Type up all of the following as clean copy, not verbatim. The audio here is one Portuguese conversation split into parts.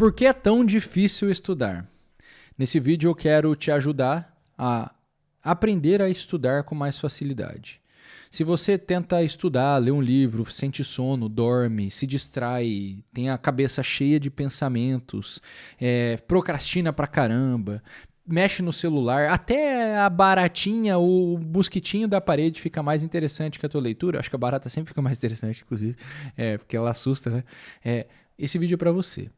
Por que é tão difícil estudar? Nesse vídeo eu quero te ajudar a aprender a estudar com mais facilidade. Se você tenta estudar, ler um livro, sente sono, dorme, se distrai, tem a cabeça cheia de pensamentos, procrastina pra caramba, mexe no celular, até a baratinha, o mosquitinho da parede fica mais interessante que a tua leitura. Acho que a barata sempre fica mais interessante, inclusive, porque ela assusta, né? Esse vídeo é pra você.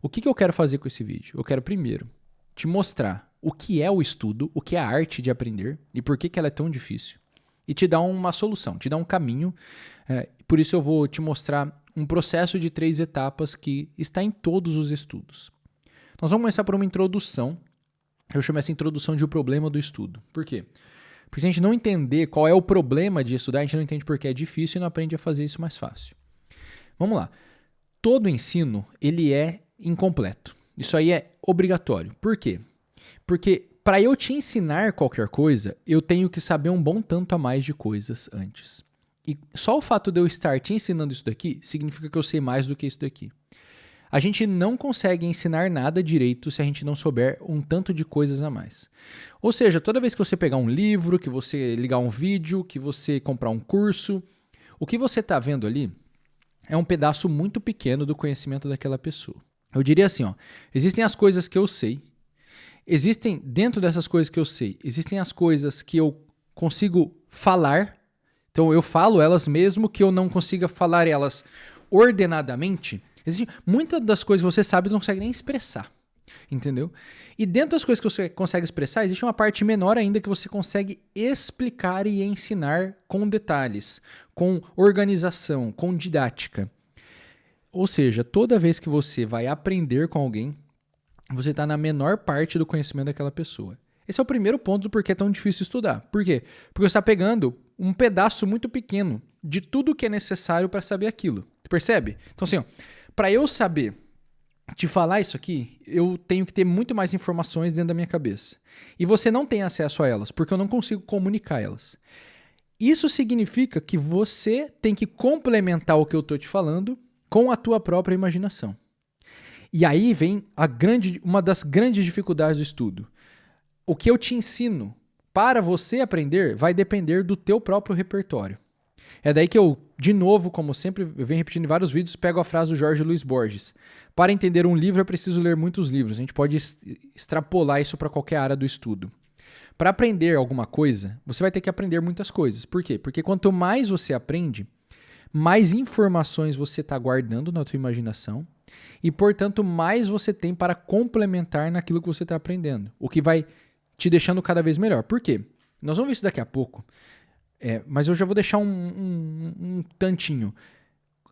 O que eu quero fazer com esse vídeo? Eu quero primeiro te mostrar o que é o estudo, o que é a arte de aprender e por que ela é tão difícil. E te dar uma solução, te dar um caminho. Por isso eu vou te mostrar um processo de 3 etapas que está em todos os estudos. Nós vamos começar por uma introdução. Eu chamo essa introdução de o problema do estudo. Por quê? Porque se a gente não entender qual é o problema de estudar, a gente não entende por que é difícil e não aprende a fazer isso mais fácil. Vamos lá. Todo ensino, ele é incompleto. Isso aí é obrigatório. Por quê? Porque para eu te ensinar qualquer coisa, eu tenho que saber um bom tanto a mais de coisas antes. E só o fato de eu estar te ensinando isso daqui significa que eu sei mais do que isso daqui. A gente não consegue ensinar nada direito se a gente não souber um tanto de coisas a mais. Ou seja, toda vez que você pegar um livro, que você ligar um vídeo, que você comprar um curso, o que você está vendo ali é um pedaço muito pequeno do conhecimento daquela pessoa. Eu diria assim, existem as coisas que eu sei, existem, dentro dessas coisas que eu sei, existem as coisas que eu consigo falar, então eu falo elas mesmo que eu não consiga falar elas ordenadamente. Muitas das coisas que você sabe não consegue nem expressar, entendeu? E dentro das coisas que você consegue expressar, existe uma parte menor ainda que você consegue explicar e ensinar com detalhes, com organização, com didática. Ou seja, toda vez que você vai aprender com alguém, você está na menor parte do conhecimento daquela pessoa. Esse é o primeiro ponto do porquê é tão difícil estudar. Por quê? Porque você está pegando um pedaço muito pequeno de tudo que é necessário para saber aquilo. Percebe? Então assim, para eu saber te falar isso aqui, eu tenho que ter muito mais informações dentro da minha cabeça. E você não tem acesso a elas, porque eu não consigo comunicar elas. Isso significa que você tem que complementar o que eu estou te falando com a tua própria imaginação. E aí vem uma das grandes dificuldades do estudo. O que eu te ensino para você aprender vai depender do teu próprio repertório. É daí que eu, de novo, como sempre, eu venho repetindo em vários vídeos, pego a frase do Jorge Luis Borges. Para entender um livro é preciso ler muitos livros. A gente pode extrapolar isso para qualquer área do estudo. Para aprender alguma coisa, você vai ter que aprender muitas coisas. Por quê? Porque quanto mais você aprende, mais informações você está guardando na tua imaginação e, portanto, mais você tem para complementar naquilo que você está aprendendo, o que vai te deixando cada vez melhor. Por quê? Nós vamos ver isso daqui a pouco, mas eu já vou deixar um tantinho.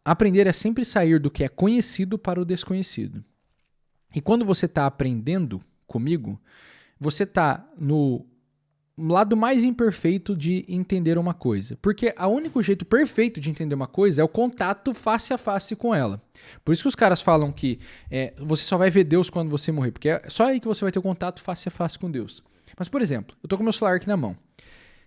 Aprender é sempre sair do que é conhecido para o desconhecido. E quando você está aprendendo comigo, você está no lado mais imperfeito de entender uma coisa. Porque o único jeito perfeito de entender uma coisa é o contato face a face com ela. Por isso que os caras falam que você só vai ver Deus quando você morrer. Porque é só aí que você vai ter o contato face a face com Deus. Mas, por exemplo, eu estou com o meu celular aqui na mão.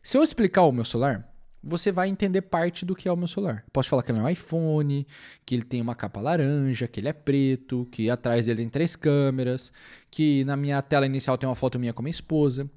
Se eu explicar o meu celular, você vai entender parte do que é o meu celular. Posso falar que ele é um iPhone, que ele tem uma capa laranja, que ele é preto, que atrás dele tem 3 câmeras, que na minha tela inicial tem uma foto minha com a minha esposa.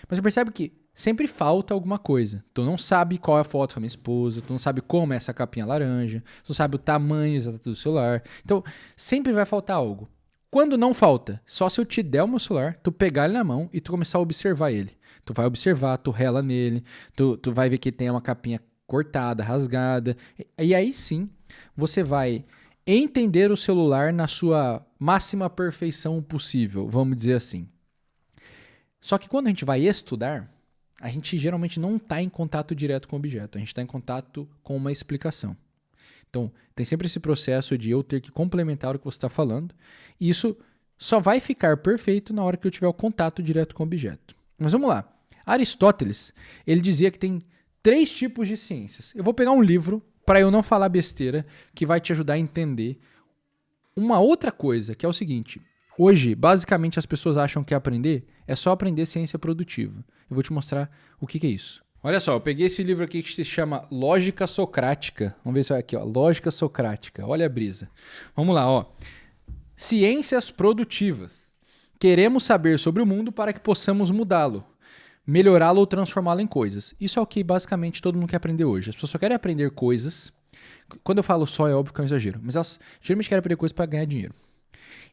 Mas você percebe que sempre falta alguma coisa. Tu não sabe qual é a foto com a minha esposa, tu não sabe como é essa capinha laranja, tu não sabe o tamanho exato do celular. Então, sempre vai faltar algo. Quando não falta, só se eu te der o meu celular, tu pegar ele na mão e tu começar a observar ele. Tu vai observar, tu rela nele, tu vai ver que tem uma capinha cortada, rasgada. E aí sim, você vai entender o celular na sua máxima perfeição possível, vamos dizer assim. Só que quando a gente vai estudar, a gente geralmente não está em contato direto com o objeto, a gente está em contato com uma explicação. Então, tem sempre esse processo de eu ter que complementar o que você está falando, e isso só vai ficar perfeito na hora que eu tiver o contato direto com o objeto. Mas vamos lá. Aristóteles, ele dizia que tem 3 tipos de ciências. Eu vou pegar um livro, para eu não falar besteira, que vai te ajudar a entender uma outra coisa, que é o seguinte. Hoje, basicamente, as pessoas acham que aprender é só aprender ciência produtiva. Eu vou te mostrar o que é isso. Olha só, eu peguei esse livro aqui que se chama Lógica Socrática. Vamos ver se vai aqui, ó. Lógica Socrática. Olha a brisa. Vamos lá, ó. Ciências produtivas. Queremos saber sobre o mundo para que possamos mudá-lo, melhorá-lo ou transformá-lo em coisas. Isso é o que basicamente todo mundo quer aprender hoje. As pessoas só querem aprender coisas. Quando eu falo só, é óbvio que é um exagero, mas elas geralmente querem aprender coisas para ganhar dinheiro.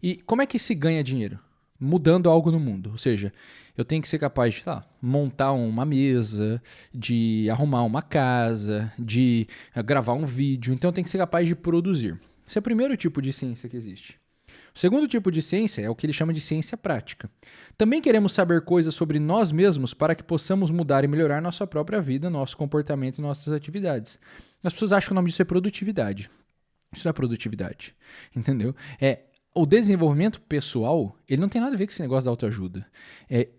E como é que se ganha dinheiro? Mudando algo no mundo. Ou seja, eu tenho que ser capaz de montar uma mesa, de arrumar uma casa, de gravar um vídeo. Então eu tenho que ser capaz de produzir. Esse é o primeiro tipo de ciência que existe. O segundo tipo de ciência é o que ele chama de ciência prática. Também queremos saber coisas sobre nós mesmos para que possamos mudar e melhorar nossa própria vida, nosso comportamento e nossas atividades. As pessoas acham que o nome disso é produtividade. Isso não é produtividade, entendeu? O desenvolvimento pessoal, ele não tem nada a ver com esse negócio da autoajuda.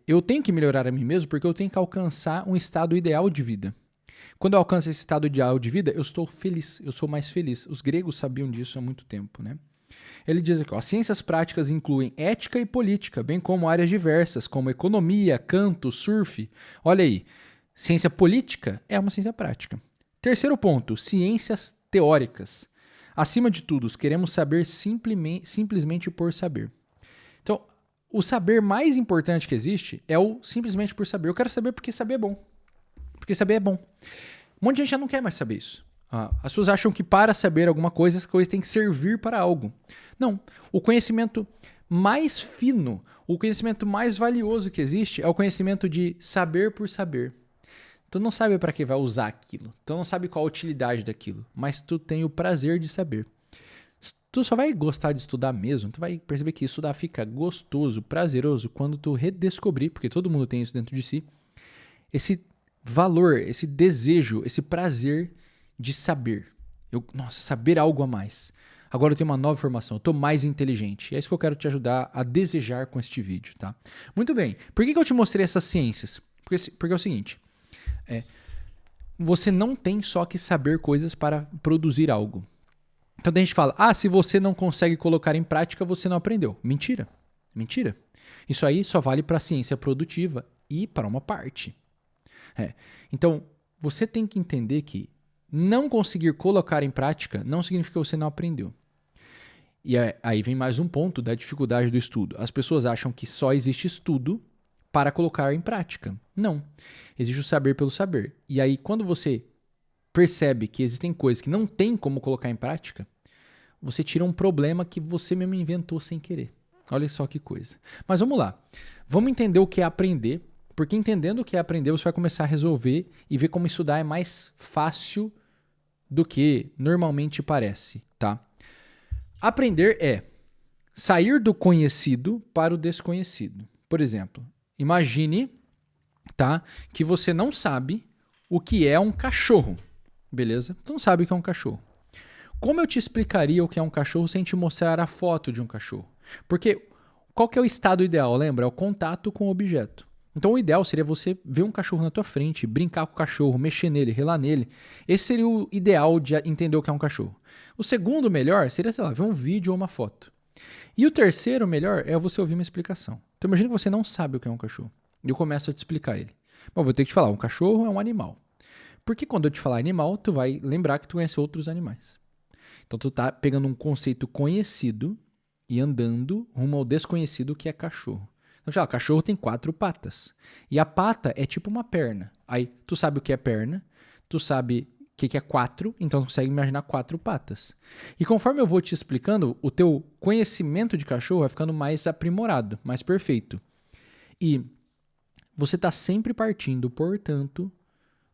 Eu tenho que melhorar a mim mesmo porque eu tenho que alcançar um estado ideal de vida. Quando eu alcanço esse estado ideal de vida, eu estou feliz, eu sou mais feliz. Os gregos sabiam disso há muito tempo, né? Ele diz aqui, as ciências práticas incluem ética e política, bem como áreas diversas, como economia, canto, surf. Olha aí, ciência política é uma ciência prática. Terceiro ponto, ciências teóricas. Acima de tudo, queremos saber simplesmente por saber. Então, o saber mais importante que existe é o simplesmente por saber. Eu quero saber porque saber é bom. Porque saber é bom. Um monte de gente já não quer mais saber isso. As pessoas acham que para saber alguma coisa, as coisas têm que servir para algo. Não. O conhecimento mais fino, o conhecimento mais valioso que existe é o conhecimento de saber por saber. Tu não sabe para que vai usar aquilo. Tu não sabe qual a utilidade daquilo. Mas tu tem o prazer de saber. Tu só vai gostar de estudar mesmo. Tu vai perceber que estudar fica gostoso, prazeroso quando tu redescobrir, porque todo mundo tem isso dentro de si, esse valor, esse desejo, esse prazer de saber. Saber algo a mais. Agora eu tenho uma nova informação, eu estou mais inteligente. É isso que eu quero te ajudar a desejar com este vídeo, tá? Muito bem. Por que eu te mostrei essas ciências? Porque é o seguinte, você não tem só que saber coisas para produzir algo. Então a gente fala, se você não consegue colocar em prática, você não aprendeu. Mentira. Mentira. Isso aí só vale para a ciência produtiva e para uma parte. Então, você tem que entender que não conseguir colocar em prática não significa que você não aprendeu. E aí vem mais um ponto da dificuldade do estudo. As pessoas acham que só existe estudo para colocar em prática. Não. Existe o saber pelo saber. E aí, quando você percebe que existem coisas que não tem como colocar em prática, você tira um problema que você mesmo inventou sem querer. Olha só que coisa. Mas vamos lá. Vamos entender o que é aprender, porque entendendo o que é aprender, você vai começar a resolver e ver como estudar é mais fácil do que normalmente parece, tá? Aprender é sair do conhecido para o desconhecido. Por exemplo, imagine, tá, que você não sabe o que é um cachorro, beleza? Tu não sabe o que é um cachorro. Como eu te explicaria o que é um cachorro sem te mostrar a foto de um cachorro? Porque qual que é o estado ideal, lembra? É o contato com o objeto. Então o ideal seria você ver um cachorro na tua frente, brincar com o cachorro, mexer nele, relar nele. Esse seria o ideal de entender o que é um cachorro. O segundo melhor seria, sei lá, ver um vídeo ou uma foto. E o terceiro melhor é você ouvir uma explicação. Então imagina que você não sabe o que é um cachorro. E eu começo a te explicar ele. Bom, vou ter que te falar, um cachorro é um animal. Porque quando eu te falar animal, tu vai lembrar que tu conhece outros animais. Então tu tá pegando um conceito conhecido e andando rumo ao desconhecido que é cachorro. Então, cachorro tem 4 patas. E a pata é tipo uma perna. Aí, tu sabe o que é perna, tu sabe o que é 4, então tu consegue imaginar 4 patas. E conforme eu vou te explicando, o teu conhecimento de cachorro vai ficando mais aprimorado, mais perfeito. E você está sempre partindo, portanto,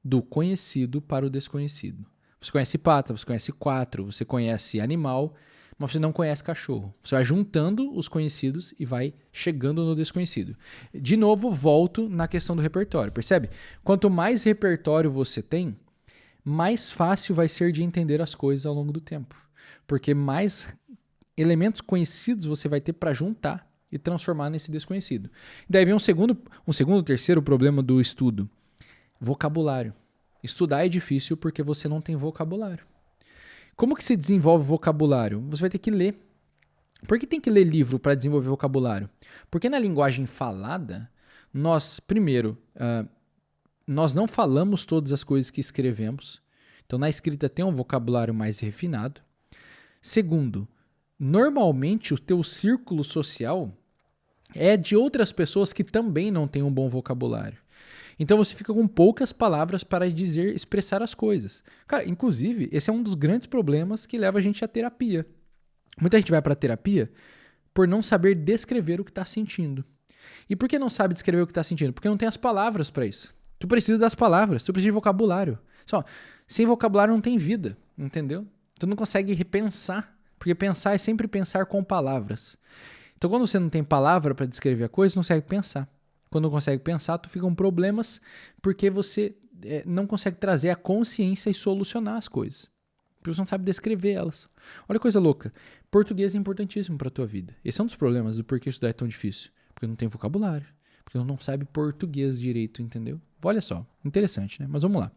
do conhecido para o desconhecido. Você conhece pata, você conhece 4, você conhece animal, mas você não conhece cachorro. Você vai juntando os conhecidos e vai chegando no desconhecido. De novo, volto na questão do repertório. Percebe? Quanto mais repertório você tem, mais fácil vai ser de entender as coisas ao longo do tempo. Porque mais elementos conhecidos você vai ter para juntar e transformar nesse desconhecido. Daí vem um segundo, terceiro problema do estudo. Vocabulário. Estudar é difícil porque você não tem vocabulário. Como que se desenvolve vocabulário? Você vai ter que ler. Por que tem que ler livro para desenvolver vocabulário? Porque na linguagem falada, nós não falamos todas as coisas que escrevemos. Então, na escrita tem um vocabulário mais refinado. Segundo, normalmente o teu círculo social é de outras pessoas que também não têm um bom vocabulário. Então você fica com poucas palavras para expressar as coisas. Cara, inclusive, esse é um dos grandes problemas que leva a gente à terapia. Muita gente vai para a terapia por não saber descrever o que está sentindo. E por que não sabe descrever o que está sentindo? Porque não tem as palavras para isso. Tu precisa das palavras, tu precisa de vocabulário. Só, sem vocabulário não tem vida, entendeu? Tu não consegue repensar, porque pensar é sempre pensar com palavras. Então quando você não tem palavra para descrever a coisa, você não consegue pensar. Quando não consegue pensar, tu fica com problemas porque você não consegue trazer a consciência e solucionar as coisas. Porque você não sabe descrever elas. Olha que coisa louca. Português é importantíssimo para a tua vida. Esse é um dos problemas do porquê estudar é tão difícil. Porque não tem vocabulário. Porque não sabe português direito, entendeu? Olha só, interessante, né? Mas vamos lá.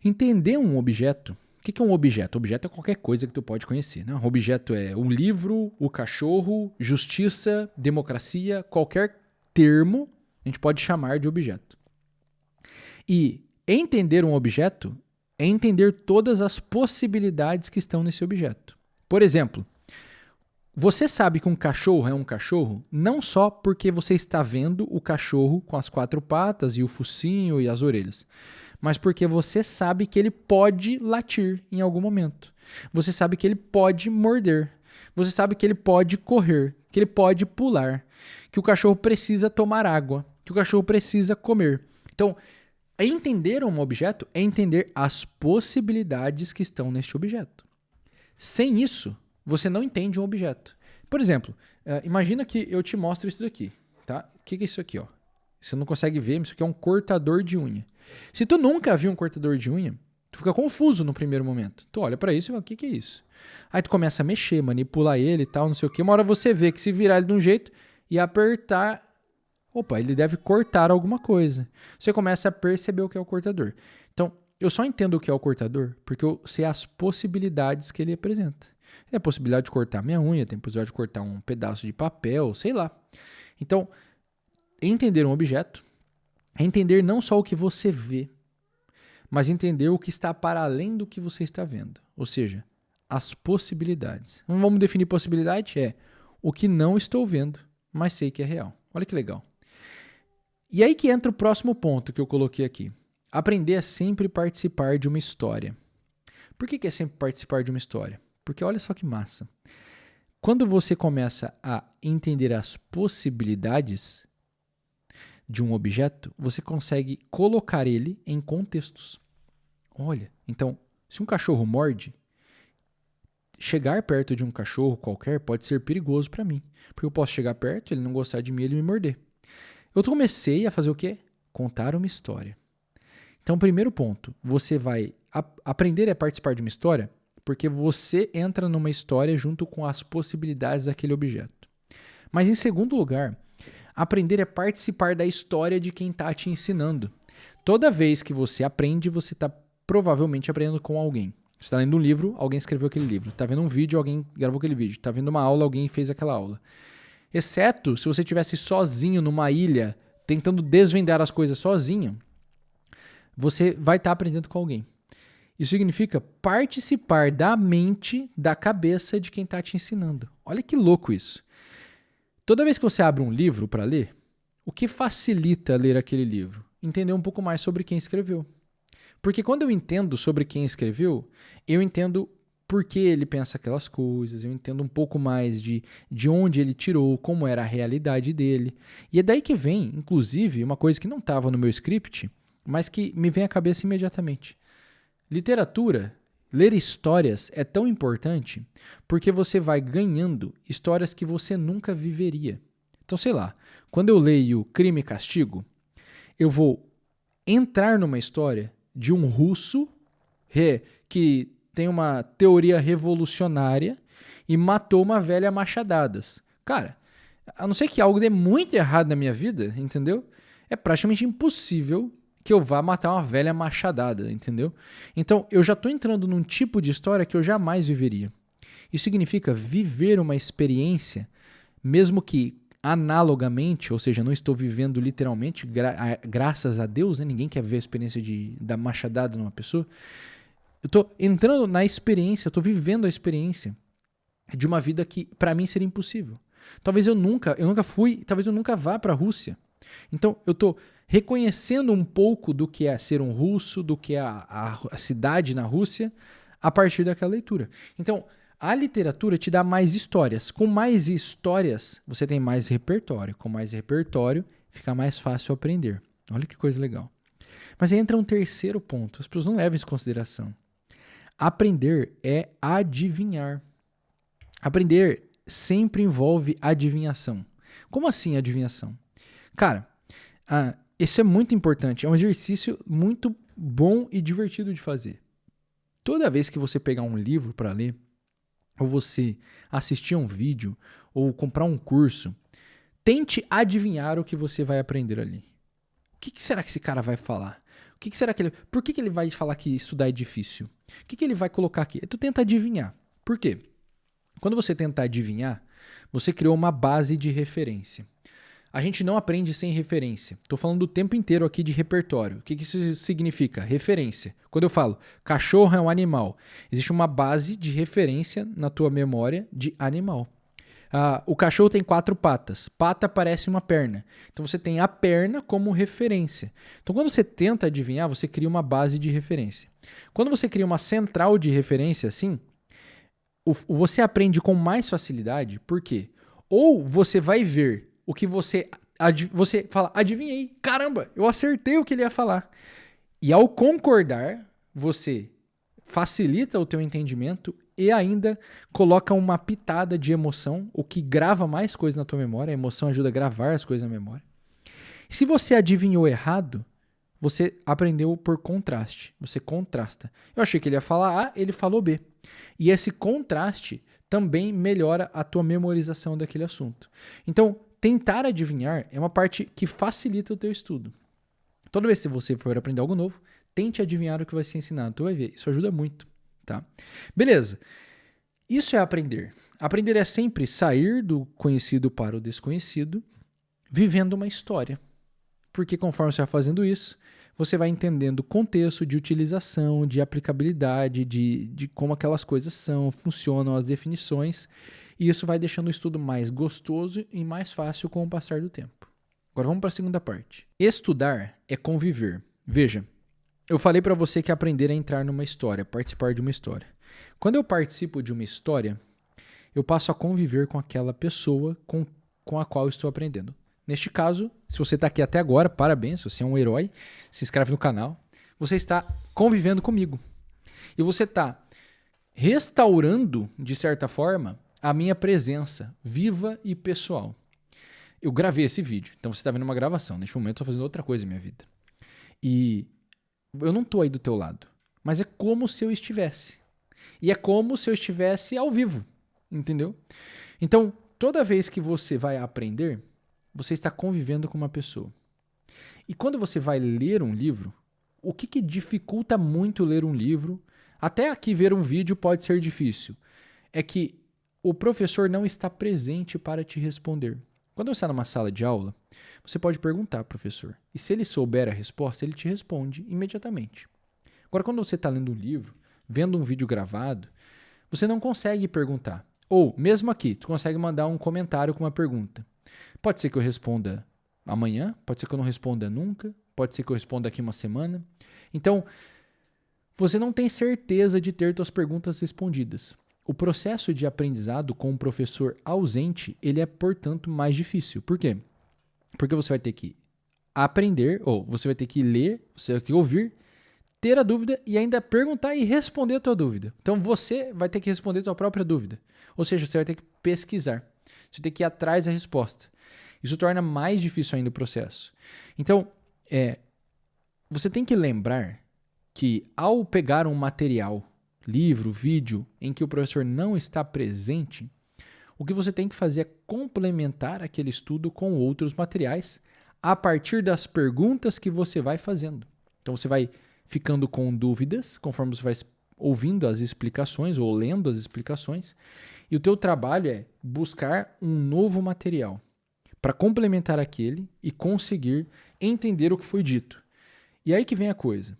Entender um objeto. O que é um objeto? Objeto é qualquer coisa que tu pode conhecer, né? Um objeto é um livro, o cachorro, justiça, democracia, qualquer termo a gente pode chamar de objeto. E entender um objeto é entender todas as possibilidades que estão nesse objeto. Por exemplo, você sabe que um cachorro é um cachorro não só porque você está vendo o cachorro com as 4 patas e o focinho e as orelhas, mas porque você sabe que ele pode latir em algum momento. Você sabe que ele pode morder. Você sabe que ele pode correr, que ele pode pular, que o cachorro precisa tomar água, que o cachorro precisa comer. Então, entender um objeto é entender as possibilidades que estão neste objeto. Sem isso, você não entende um objeto. Por exemplo, imagina que eu te mostro isso daqui. Tá? O que é isso aqui? Ó? Você não consegue ver, mas isso aqui é um cortador de unha. Se tu nunca viu um cortador de unha, tu fica confuso no primeiro momento. Tu olha pra isso e fala, o que é isso? Aí tu começa a mexer, manipular ele e tal, não sei o que. Uma hora você vê que se virar ele de um jeito e apertar, opa, ele deve cortar alguma coisa. Você começa a perceber o que é o cortador. Então, eu só entendo o que é o cortador porque eu sei as possibilidades que ele apresenta. Tem a possibilidade de cortar minha unha, tem a possibilidade de cortar um pedaço de papel, sei lá. Então, entender um objeto é entender não só o que você vê, mas entender o que está para além do que você está vendo. Ou seja, as possibilidades. Vamos definir possibilidade? É o que não estou vendo, mas sei que é real. Olha que legal. E aí que entra o próximo ponto que eu coloquei aqui. Aprender é sempre participar de uma história. Por que é sempre participar de uma história? Porque olha só que massa. Quando você começa a entender as possibilidades de um objeto, você consegue colocar ele em contextos. Olha, então, se um cachorro morde, chegar perto de um cachorro qualquer pode ser perigoso para mim. Porque eu posso chegar perto, ele não gostar de mim, ele me morder. Eu comecei a fazer o quê? Contar uma história. Então, primeiro ponto, você vai aprender a participar de uma história porque você entra numa história junto com as possibilidades daquele objeto. Mas, em segundo lugar, aprender é participar da história de quem está te ensinando. Toda vez que você aprende, você está provavelmente aprendendo com alguém. Você está lendo um livro, alguém escreveu aquele livro. Está vendo um vídeo, alguém gravou aquele vídeo. Está vendo uma aula, alguém fez aquela aula. Exceto se você estivesse sozinho numa ilha, tentando desvendar as coisas sozinho, você vai estar aprendendo com alguém. Isso significa participar da mente, da cabeça de quem está te ensinando. Olha que louco isso. Toda vez que você abre um livro para ler, o que facilita ler aquele livro? Entender um pouco mais sobre quem escreveu. Porque quando eu entendo sobre quem escreveu, eu entendo por que ele pensa aquelas coisas, eu entendo um pouco mais de onde ele tirou, como era a realidade dele. E é daí que vem, inclusive, uma coisa que não estava no meu script, mas que me vem à cabeça imediatamente. Literatura, ler histórias é tão importante porque você vai ganhando histórias que você nunca viveria. Então, sei lá, quando eu leio Crime e Castigo, eu vou entrar numa história de um russo que tem uma teoria revolucionária e matou uma velha a machadadas. Cara, a não ser que algo dê muito errado na minha vida, entendeu? É praticamente impossível que eu vá matar uma velha machadada, entendeu? Então, eu já estou entrando num tipo de história que eu jamais viveria. Isso significa viver uma experiência, mesmo que analogamente, ou seja, não estou vivendo literalmente, graças a Deus, né? Ninguém quer ver a experiência da machadada numa pessoa. Eu estou entrando na experiência, eu estou vivendo a experiência de uma vida que para mim seria impossível. Talvez eu nunca fui, talvez eu nunca vá para a Rússia. Então eu estou reconhecendo um pouco do que é ser um russo, do que é a cidade na Rússia, a partir daquela leitura. Então, a literatura te dá mais histórias. Com mais histórias, você tem mais repertório. Com mais repertório, fica mais fácil aprender. Olha que coisa legal. Mas aí entra um terceiro ponto. As pessoas não levam isso em consideração. Aprender é adivinhar. Aprender sempre envolve adivinhação. Como assim adivinhação? Cara, isso é muito importante. É um exercício muito bom e divertido de fazer. Toda vez que você pegar um livro para ler, ou você assistir a um vídeo, ou comprar um curso, tente adivinhar o que você vai aprender ali. O que será que esse cara vai falar? Por que ele vai falar que estudar é difícil? O que ele vai colocar aqui? Tu tenta adivinhar. Por quê? Quando você tenta adivinhar, você criou uma base de referência. A gente não aprende sem referência. Estou falando o tempo inteiro aqui de repertório. O que isso significa? Referência. Quando eu falo cachorro é um animal, existe uma base de referência na tua memória de animal. O cachorro tem 4 patas. Pata parece uma perna. Então você tem a perna como referência. Então quando você tenta adivinhar, você cria uma base de referência. Quando você cria uma central de referência assim, você aprende com mais facilidade. Por quê? Ou você vai ver o que você fala, adivinhei, caramba, eu acertei o que ele ia falar. E ao concordar, você facilita o teu entendimento e ainda coloca uma pitada de emoção, o que grava mais coisas na tua memória. A emoção ajuda a gravar as coisas na memória. Se você adivinhou errado, você aprendeu por contraste. Você contrasta. Eu achei que ele ia falar A, ele falou B. E esse contraste também melhora a tua memorização daquele assunto. Então, tentar adivinhar é uma parte que facilita o teu estudo. Toda vez que você for aprender algo novo, tente adivinhar o que vai ser ensinado. Tu vai ver, isso ajuda muito, tá? Beleza. Isso é aprender. Aprender é sempre sair do conhecido para o desconhecido, vivendo uma história. Porque conforme você vai fazendo isso, você vai entendendo o contexto de utilização, de aplicabilidade, de como aquelas coisas são, funcionam, as definições. E isso vai deixando o estudo mais gostoso e mais fácil com o passar do tempo. Agora vamos para a segunda parte. Estudar é conviver. Veja, eu falei para você que aprender é entrar numa história, participar de uma história. Quando eu participo de uma história, eu passo a conviver com aquela pessoa com a qual eu estou aprendendo. Neste caso, se você está aqui até agora, parabéns, você é um herói, se inscreve no canal. Você está convivendo comigo. E você está restaurando, de certa forma, a minha presença viva e pessoal. Eu gravei esse vídeo, então você está vendo uma gravação. Neste momento eu estou fazendo outra coisa na minha vida. E eu não estou aí do teu lado, mas é como se eu estivesse. E é como se eu estivesse ao vivo, entendeu? Então, toda vez que você vai aprender, você está convivendo com uma pessoa. E quando você vai ler um livro, o que dificulta muito ler um livro, até aqui ver um vídeo pode ser difícil, é que o professor não está presente para te responder. Quando você está numa sala de aula, você pode perguntar ao professor. E se ele souber a resposta, ele te responde imediatamente. Agora, quando você está lendo um livro, vendo um vídeo gravado, você não consegue perguntar. Ou, mesmo aqui, tu consegue mandar um comentário com uma pergunta. Pode ser que eu responda amanhã, pode ser que eu não responda nunca, pode ser que eu responda daqui uma semana. Então, você não tem certeza de ter suas perguntas respondidas. O processo de aprendizado com um professor ausente, ele é, portanto, mais difícil. Por quê? Porque você vai ter que aprender, ou você vai ter que ler, você vai ter que ouvir, ter a dúvida e ainda perguntar e responder a tua dúvida. Então, você vai ter que responder a tua própria dúvida. Ou seja, você vai ter que pesquisar. Você vai ter que ir atrás da resposta. Isso torna mais difícil ainda o processo. Então, você tem que lembrar que ao pegar um material, livro, vídeo, em que o professor não está presente, o que você tem que fazer é complementar aquele estudo com outros materiais a partir das perguntas que você vai fazendo. Então, você vai ficando com dúvidas conforme você vai ouvindo as explicações ou lendo as explicações. E o teu trabalho é buscar um novo material para complementar aquele e conseguir entender o que foi dito. E aí que vem a coisa.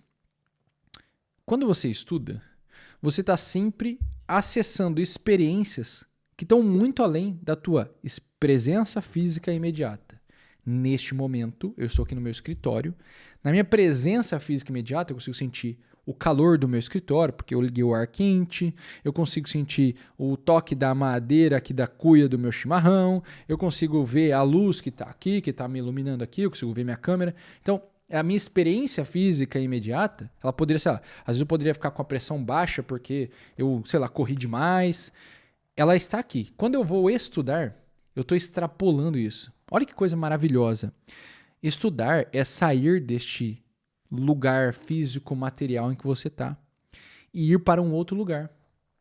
Quando você estuda, você está sempre acessando experiências que estão muito além da tua presença física imediata. Neste momento, eu estou aqui no meu escritório. Na minha presença física imediata, eu consigo sentir o calor do meu escritório, porque eu liguei o ar quente, eu consigo sentir o toque da madeira aqui da cuia do meu chimarrão, eu consigo ver a luz que está aqui, que está me iluminando aqui, eu consigo ver minha câmera. Então, a minha experiência física imediata, ela poderia, sei lá, às vezes eu poderia ficar com a pressão baixa porque eu, sei lá, corri demais. Ela está aqui. Quando eu vou estudar, eu estou extrapolando isso. Olha que coisa maravilhosa. Estudar é sair deste lugar físico, material em que você está e ir para um outro lugar.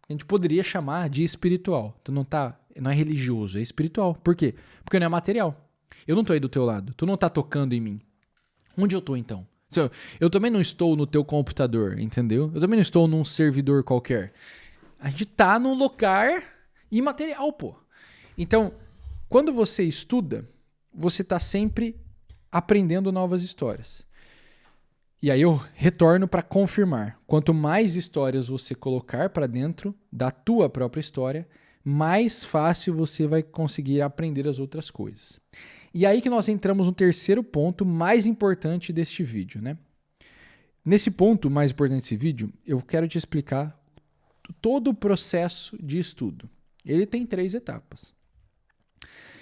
A gente poderia chamar de espiritual. Tu não é religioso, é espiritual. Por quê? Porque não é material. Eu não estou aí do teu lado. Tu não está tocando em mim. Onde eu estou então? Eu também não estou no teu computador, entendeu? Eu também não estou num servidor qualquer. A gente está num lugar imaterial, pô. Então, quando você estuda, você está sempre aprendendo novas histórias. E aí eu retorno para confirmar. Quanto mais histórias você colocar para dentro da tua própria história, mais fácil você vai conseguir aprender as outras coisas. E aí que nós entramos no terceiro ponto mais importante deste vídeo, né? Nesse ponto mais importante desse vídeo, eu quero te explicar todo o processo de estudo. Ele tem 3 etapas.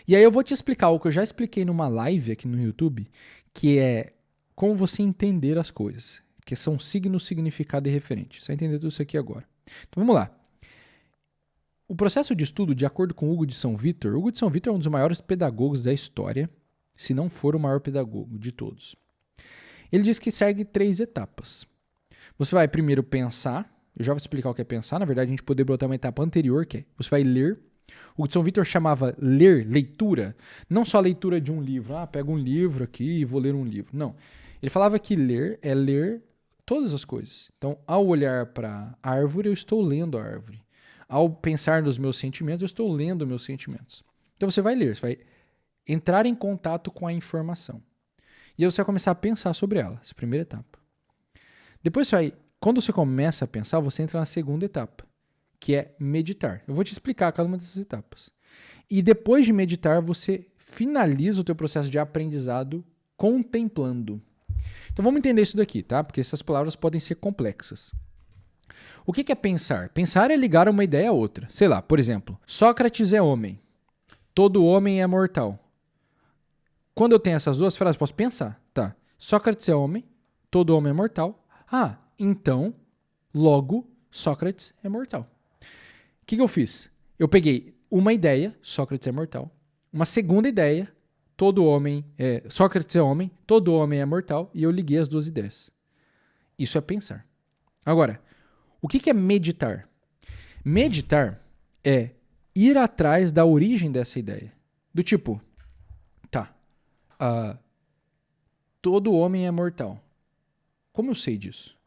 E aí eu vou te explicar o que eu já expliquei numa live aqui no YouTube, que é como você entender as coisas, que são signo, significado e referente. Você vai entender tudo isso aqui agora. Então vamos lá. O processo de estudo, de acordo com Hugo de São Vítor, Hugo de São Vítor é um dos maiores pedagogos da história, se não for o maior pedagogo de todos. Ele diz que segue 3 etapas. Você vai primeiro pensar, eu já vou explicar o que é pensar, na verdade a gente poderia botar uma etapa anterior, que é você vai ler. O de São Vítor chamava leitura, não só a leitura de um livro, pega um livro aqui e vou ler um livro. Não, ele falava que ler é ler todas as coisas. Então, ao olhar para a árvore, eu estou lendo a árvore. Ao pensar nos meus sentimentos, eu estou lendo meus sentimentos. Então você vai ler, você vai entrar em contato com a informação. E aí você vai começar a pensar sobre ela, essa é a primeira etapa. Depois quando você começa a pensar, você entra na segunda etapa, que é meditar. Eu vou te explicar cada uma dessas etapas. E depois de meditar, você finaliza o teu processo de aprendizado contemplando. Então vamos entender isso daqui, tá? Porque essas palavras podem ser complexas. O que é pensar? Pensar é ligar uma ideia a outra. Sei lá, por exemplo, Sócrates é homem. Todo homem é mortal. Quando eu tenho essas duas frases, posso pensar. Tá, Sócrates é homem, todo homem é mortal. Então, logo, Sócrates é mortal. O que eu fiz? Eu peguei uma ideia, Sócrates é mortal. Uma segunda ideia, Sócrates é homem, todo homem é mortal. E eu liguei as duas ideias. Isso é pensar. Agora, o que é meditar? Meditar é ir atrás da origem dessa ideia. Do tipo, todo homem é mortal. Como eu sei disso?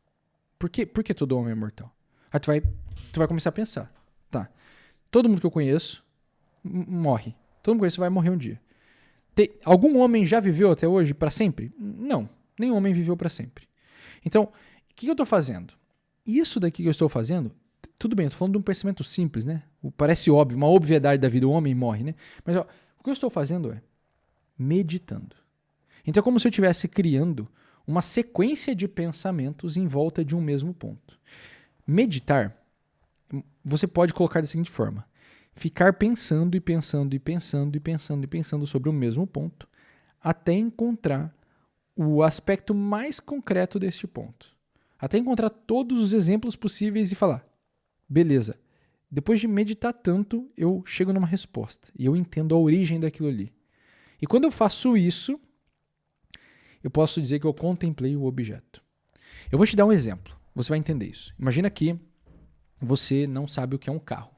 Por que todo homem é mortal? Aí tu vai começar a pensar. Todo mundo que eu conheço morre. Todo mundo que eu conheço vai morrer um dia. Algum homem já viveu até hoje para sempre? Não. Nenhum homem viveu para sempre. Então, o que eu estou fazendo? Isso daqui que eu estou fazendo, tudo bem, eu estou falando de um pensamento simples, né? Parece óbvio, uma obviedade da vida, o homem morre, né? Mas o que eu estou fazendo é meditando. Então é como se eu estivesse criando uma sequência de pensamentos em volta de um mesmo ponto. Meditar, você pode colocar da seguinte forma: ficar pensando e pensando e pensando e pensando e pensando sobre o mesmo ponto até encontrar o aspecto mais concreto deste ponto. Até encontrar todos os exemplos possíveis e falar, beleza, depois de meditar tanto, eu chego numa resposta e eu entendo a origem daquilo ali. E quando eu faço isso, eu posso dizer que eu contemplei o objeto. Eu vou te dar um exemplo, você vai entender isso. Imagina que você não sabe o que é um carro.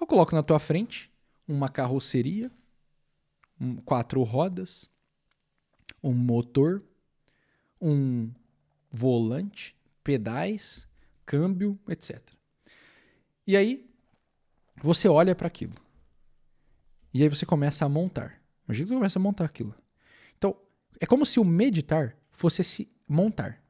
Eu coloco na tua frente uma carroceria, 4 rodas, um motor, um volante, pedais, câmbio, etc. E aí, você olha para aquilo. E aí você começa a montar. Imagina que você começa a montar aquilo. Então, é como se o meditar fosse se montar.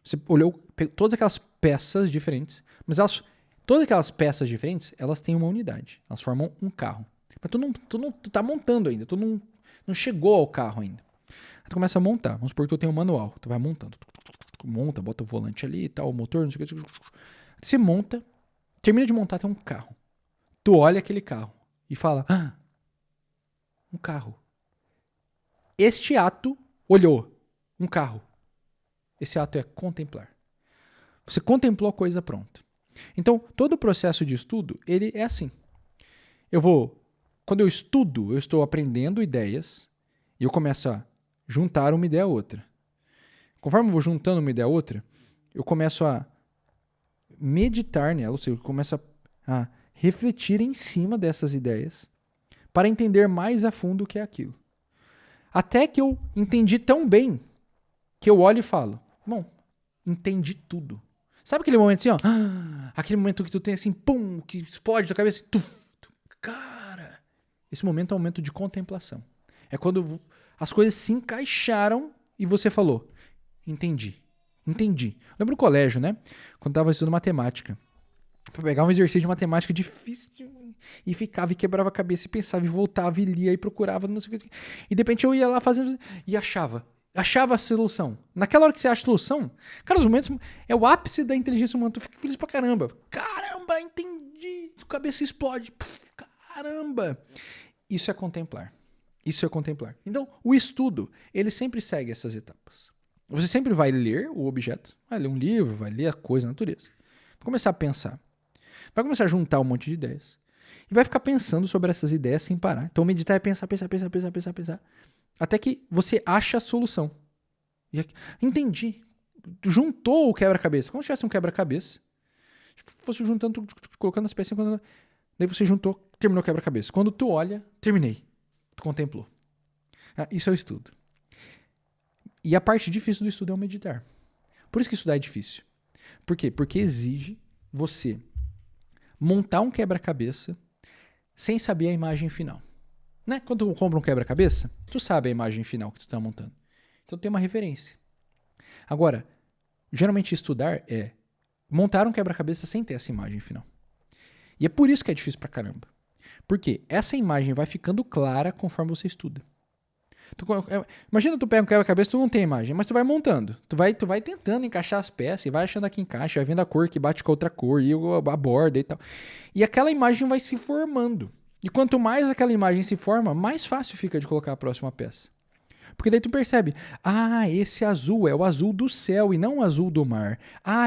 Você olhou todas aquelas peças diferentes, mas elas Todas aquelas peças diferentes, elas têm uma unidade. Elas formam um carro. Mas tu tá montando ainda. Tu não chegou ao carro ainda. Aí tu começa a montar. Vamos supor que tu tem um manual. Tu vai montando. Monta, bota o volante ali e tal, o motor, não sei o que. Você monta, termina de montar, tem um carro. Tu olha aquele carro e fala, um carro. Este ato olhou, um carro. Esse ato é contemplar. Você contemplou a coisa pronta. Então, todo o processo de estudo, ele é assim. Quando eu estudo, eu estou aprendendo ideias e eu começo a juntar uma ideia a outra. Conforme eu vou juntando uma ideia a outra, eu começo a meditar nela, ou seja, eu começo a refletir em cima dessas ideias para entender mais a fundo o que é aquilo. Até que eu entendi tão bem que eu olho e falo, bom, entendi tudo. Sabe aquele momento assim, ó? Aquele momento que tu tem assim, pum, que explode da cabeça. Cara, esse momento é um momento de contemplação. É quando as coisas se encaixaram e você falou, entendi. Lembro do colégio, né? Quando eu tava estudando matemática. Pra pegar um exercício de matemática difícil e ficava e quebrava a cabeça e pensava e voltava e lia e procurava, não sei o que. E de repente eu ia lá fazendo e achava a solução. Naquela hora que você acha a solução, cara, os momentos é o ápice da inteligência humana. Tu fica feliz pra caramba. Caramba, entendi. A cabeça explode. Caramba. Isso é contemplar. Então, o estudo, ele sempre segue essas etapas. Você sempre vai ler o objeto, vai ler um livro, vai ler a coisa, a natureza. Vai começar a pensar. Vai começar a juntar um monte de ideias. E vai ficar pensando sobre essas ideias sem parar. Então, meditar é pensar. Até que você acha a solução. Entendi. Juntou o quebra-cabeça. Como se tivesse um quebra-cabeça. Fosse juntando, colocando as pecinhas. Daí você juntou, terminou o quebra-cabeça. Quando tu olha, terminei. Tu contemplou. Isso é o estudo. E a parte difícil do estudo é o meditar. Por isso que estudar é difícil. Por quê? Porque exige você montar um quebra-cabeça sem saber a imagem final. Né? Quando tu compra um quebra-cabeça, tu sabe a imagem final que tu está montando. Então tem uma referência. Agora, geralmente estudar é montar um quebra-cabeça sem ter essa imagem final. E é por isso que é difícil pra caramba. Porque essa imagem vai ficando clara conforme você estuda. Imagina tu pega um quebra-cabeça, tu não tem imagem, mas tu vai montando. Tu vai tentando encaixar as peças e vai achando que encaixa, vai vendo a cor que bate com a outra cor e a borda e tal. E aquela imagem vai se formando. E quanto mais aquela imagem se forma, mais fácil fica de colocar a próxima peça. Porque daí tu percebe, esse azul é o azul do céu e não o azul do mar.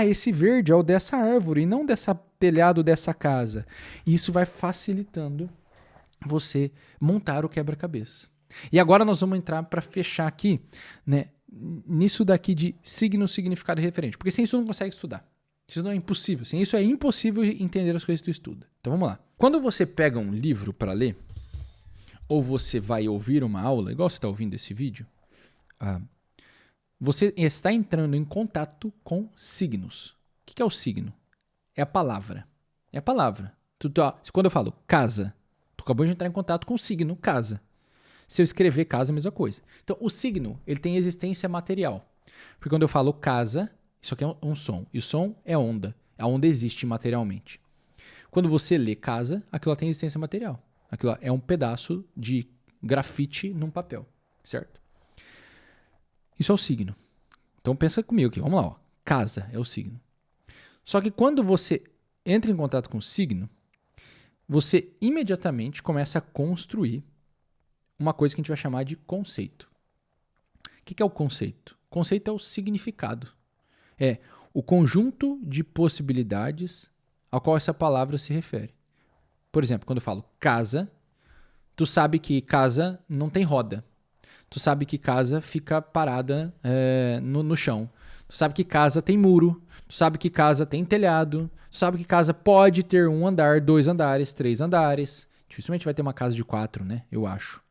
Esse verde é o dessa árvore e não dessa telhado dessa casa. E isso vai facilitando você montar o quebra-cabeça. E agora nós vamos entrar para fechar aqui, né, nisso daqui de signo, significado e referente. Porque sem isso tu não consegue estudar. Isso não é impossível. Sem isso é impossível entender as coisas que tu estuda. Então vamos lá. Quando você pega um livro para ler, ou você vai ouvir uma aula, igual você está ouvindo esse vídeo, você está entrando em contato com signos. O que é o signo? É a palavra. É a palavra. Quando eu falo casa, tu acabou de entrar em contato com o signo casa. Se eu escrever casa, a mesma coisa. Então, o signo, ele tem existência material. Porque quando eu falo casa, isso aqui é um som. E o som é onda. A onda existe materialmente. Quando você lê casa, aquilo lá tem existência material. Aquilo lá é um pedaço de grafite num papel. Certo? Isso é o signo. Então, pensa comigo aqui. Vamos lá. Ó. Casa é o signo. Só que quando você entra em contato com o signo, você imediatamente começa a construir uma coisa que a gente vai chamar de conceito. O que é o conceito? Conceito é o significado. É o conjunto de possibilidades ao qual essa palavra se refere. Por exemplo, quando eu falo casa, tu sabe que casa não tem roda. Tu sabe que casa fica parada no chão. Tu sabe que casa tem muro. Tu sabe que casa tem telhado. Tu sabe que casa pode ter 1 andar, 2 andares, 3 andares. Dificilmente vai ter uma casa de 4, né? Eu acho.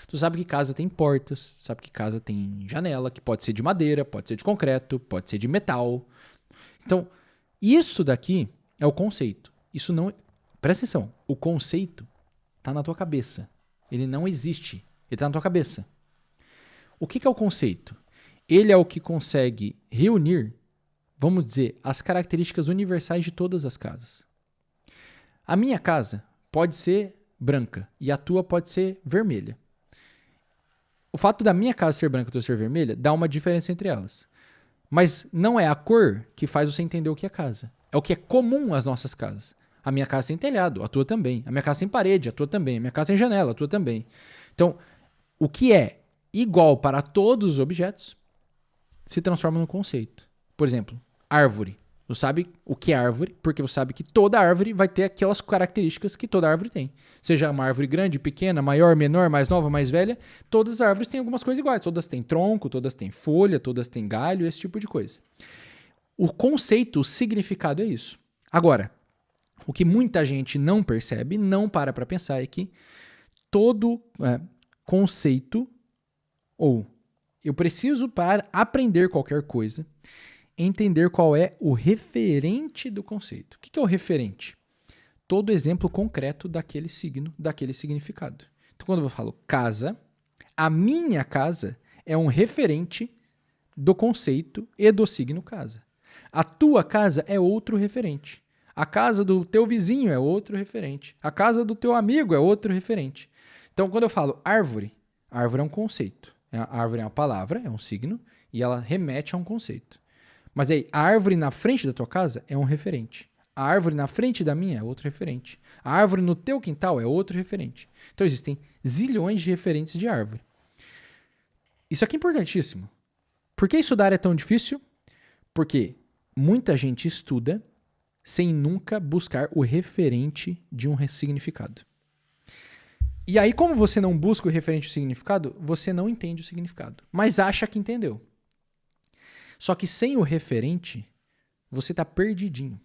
Tu sabe que casa tem portas, sabe que casa tem janela, que pode ser de madeira, pode ser de concreto, pode ser de metal. Então, isso daqui é o conceito. Isso não... Presta atenção, o conceito está na tua cabeça. Ele não existe, ele está na tua cabeça. O que é o conceito? Ele é o que consegue reunir, vamos dizer, as características universais de todas as casas. A minha casa pode ser branca e a tua pode ser vermelha. O fato da minha casa ser branca e a tua ser vermelha dá uma diferença entre elas. Mas não é a cor que faz você entender o que é casa. É o que é comum às nossas casas. A minha casa tem telhado, a tua também. A minha casa tem parede, a tua também. A minha casa tem janela, a tua também. Então, o que é igual para todos os objetos se transforma num conceito. Por exemplo, árvore. Você sabe o que é árvore, porque você sabe que toda árvore vai ter aquelas características que toda árvore tem. Seja uma árvore grande, pequena, maior, menor, mais nova, mais velha, todas as árvores têm algumas coisas iguais. Todas têm tronco, todas têm folha, todas têm galho, esse tipo de coisa. O conceito, o significado é isso. Agora, o que muita gente não percebe, não para pensar, é que todo conceito, ou eu preciso, para aprender qualquer coisa, entender qual é o referente do conceito. O que é o referente? Todo exemplo concreto daquele signo, daquele significado. Então, quando eu falo casa, a minha casa é um referente do conceito e do signo casa. A tua casa é outro referente. A casa do teu vizinho é outro referente. A casa do teu amigo é outro referente. Então, quando eu falo árvore, árvore é um conceito. A árvore é uma palavra, é um signo, e ela remete a um conceito. Mas aí, a árvore na frente da tua casa é um referente. A árvore na frente da minha é outro referente. A árvore no teu quintal é outro referente. Então, existem zilhões de referentes de árvore. Isso aqui é importantíssimo. Por que estudar é tão difícil? Porque muita gente estuda sem nunca buscar o referente de um significado. E aí, como você não busca o referente do significado, você não entende o significado, mas acha que entendeu. Só que sem o referente, você está perdidinho.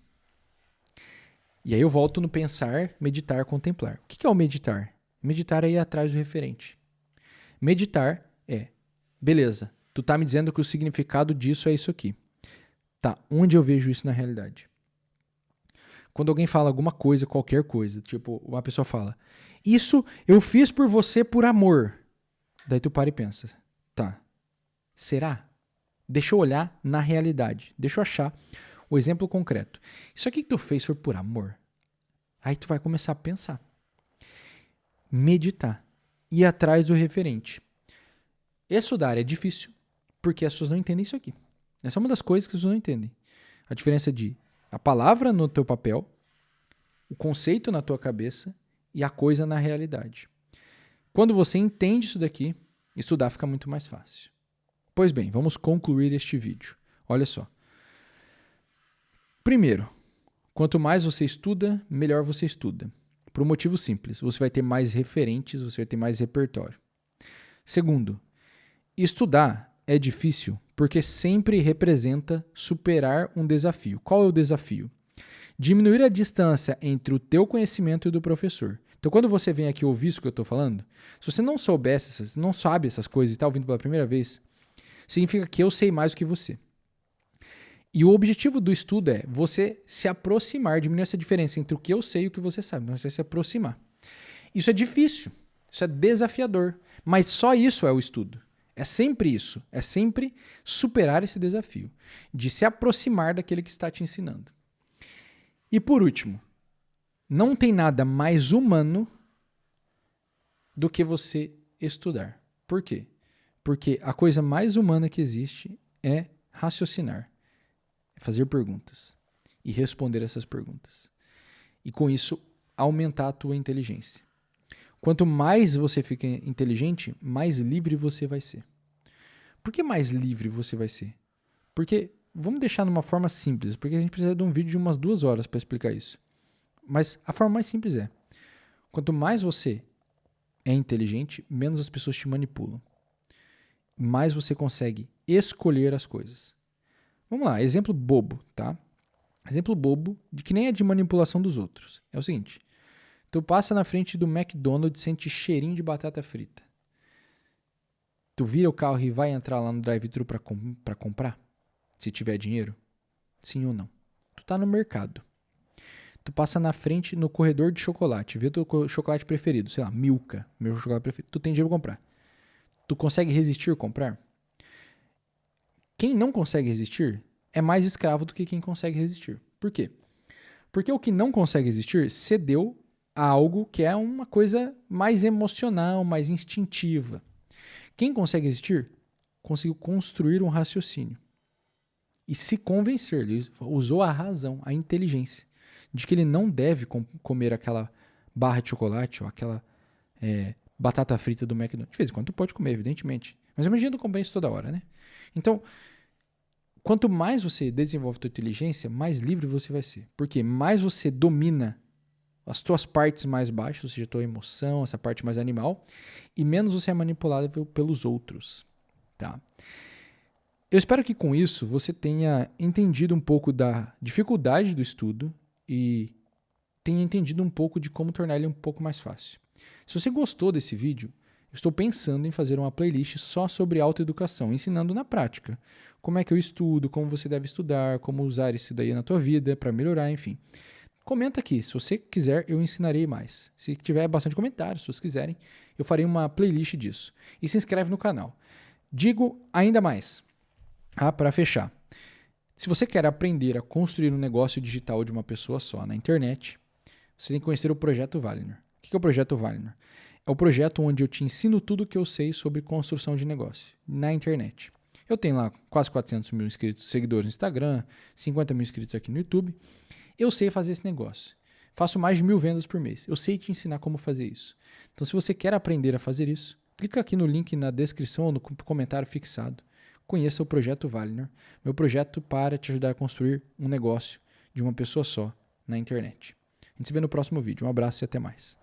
E aí eu volto no pensar, meditar, contemplar. O que é o meditar? Meditar é ir atrás do referente. Meditar é, beleza, tu tá me dizendo que o significado disso é isso aqui. Tá, onde eu vejo isso na realidade? Quando alguém fala alguma coisa, qualquer coisa, tipo, uma pessoa fala, isso eu fiz por você por amor. Daí tu para e pensa, tá, será? Deixa eu olhar na realidade. Deixa eu achar o exemplo concreto. Isso aqui que tu fez foi por amor? Aí tu vai começar a pensar. Meditar. Ir atrás do referente. Estudar é difícil porque as pessoas não entendem isso aqui. Essa é uma das coisas que as pessoas não entendem. A diferença de a palavra no teu papel, o conceito na tua cabeça e a coisa na realidade. Quando você entende isso daqui, estudar fica muito mais fácil. Pois bem, vamos concluir este vídeo. Olha só. Primeiro, quanto mais você estuda, melhor você estuda. Por um motivo simples, você vai ter mais referentes, você vai ter mais repertório. Segundo, estudar é difícil porque sempre representa superar um desafio. Qual é o desafio? Diminuir a distância entre o teu conhecimento e o do professor. Então, quando você vem aqui ouvir isso que eu estou falando, se você não soubesse, não sabe essas coisas e está ouvindo pela primeira vez, significa que eu sei mais do que você. E o objetivo do estudo é você se aproximar, diminuir essa diferença entre o que eu sei e o que você sabe. Você vai se aproximar. Isso é difícil, isso é desafiador, mas só isso é o estudo. É sempre isso, é sempre superar esse desafio, de se aproximar daquele que está te ensinando. E por último, não tem nada mais humano do que você estudar. Por quê? Porque a coisa mais humana que existe é raciocinar, é fazer perguntas e responder essas perguntas. E com isso, aumentar a tua inteligência. Quanto mais você fica inteligente, mais livre você vai ser. Por que mais livre você vai ser? Porque, vamos deixar numa forma simples, porque a gente precisa de um vídeo de umas 2 horas para explicar isso. Mas a forma mais simples é, quanto mais você é inteligente, menos as pessoas te manipulam. Mais você consegue escolher as coisas. Vamos lá, exemplo bobo, tá? Exemplo bobo, de que nem é de manipulação dos outros. É o seguinte, tu passa na frente do McDonald's e sente cheirinho de batata frita. Tu vira o carro e vai entrar lá no drive-thru para comprar? Se tiver dinheiro? Sim ou não? Tu tá no mercado. Tu passa na frente no corredor de chocolate, vê o teu chocolate preferido, sei lá, Milka, meu chocolate preferido. Tu tem dinheiro para comprar. Tu consegue resistir a comprar? Quem não consegue resistir é mais escravo do que quem consegue resistir. Por quê? Porque o que não consegue existir cedeu a algo que é uma coisa mais emocional, mais instintiva. Quem consegue existir conseguiu construir um raciocínio e se convencer, ele usou a razão, a inteligência, de que ele não deve comer aquela barra de chocolate ou aquela batata frita do McDonald's. De vez em quando tu pode comer, evidentemente. Mas imagina tu comer isso toda hora, né? Então, quanto mais você desenvolve a tua inteligência, mais livre você vai ser. Porque mais você domina as tuas partes mais baixas, ou seja, a tua emoção, essa parte mais animal, e menos você é manipulável pelos outros. Tá? Eu espero que com isso você tenha entendido um pouco da dificuldade do estudo e tenha entendido um pouco de como tornar ele um pouco mais fácil. Se você gostou desse vídeo, eu estou pensando em fazer uma playlist só sobre autoeducação, ensinando na prática. Como é que eu estudo, como você deve estudar, como usar isso daí na tua vida para melhorar, enfim. Comenta aqui, se você quiser eu ensinarei mais. Se tiver bastante comentários, se vocês quiserem, eu farei uma playlist disso. E se inscreve no canal. Digo ainda mais, para fechar. Se você quer aprender a construir um negócio digital de uma pessoa só na internet, você tem que conhecer o Projeto Wagner. O que é o Projeto Wagner? É o projeto onde eu te ensino tudo o que eu sei sobre construção de negócio na internet. Eu tenho lá quase 400 mil seguidores no Instagram, 50 mil inscritos aqui no YouTube. Eu sei fazer esse negócio. Faço mais de 1000 vendas por mês. Eu sei te ensinar como fazer isso. Então, se você quer aprender a fazer isso, clica aqui no link na descrição ou no comentário fixado. Conheça o Projeto Wagner, meu projeto para te ajudar a construir um negócio de uma pessoa só na internet. A gente se vê no próximo vídeo. Um abraço e até mais.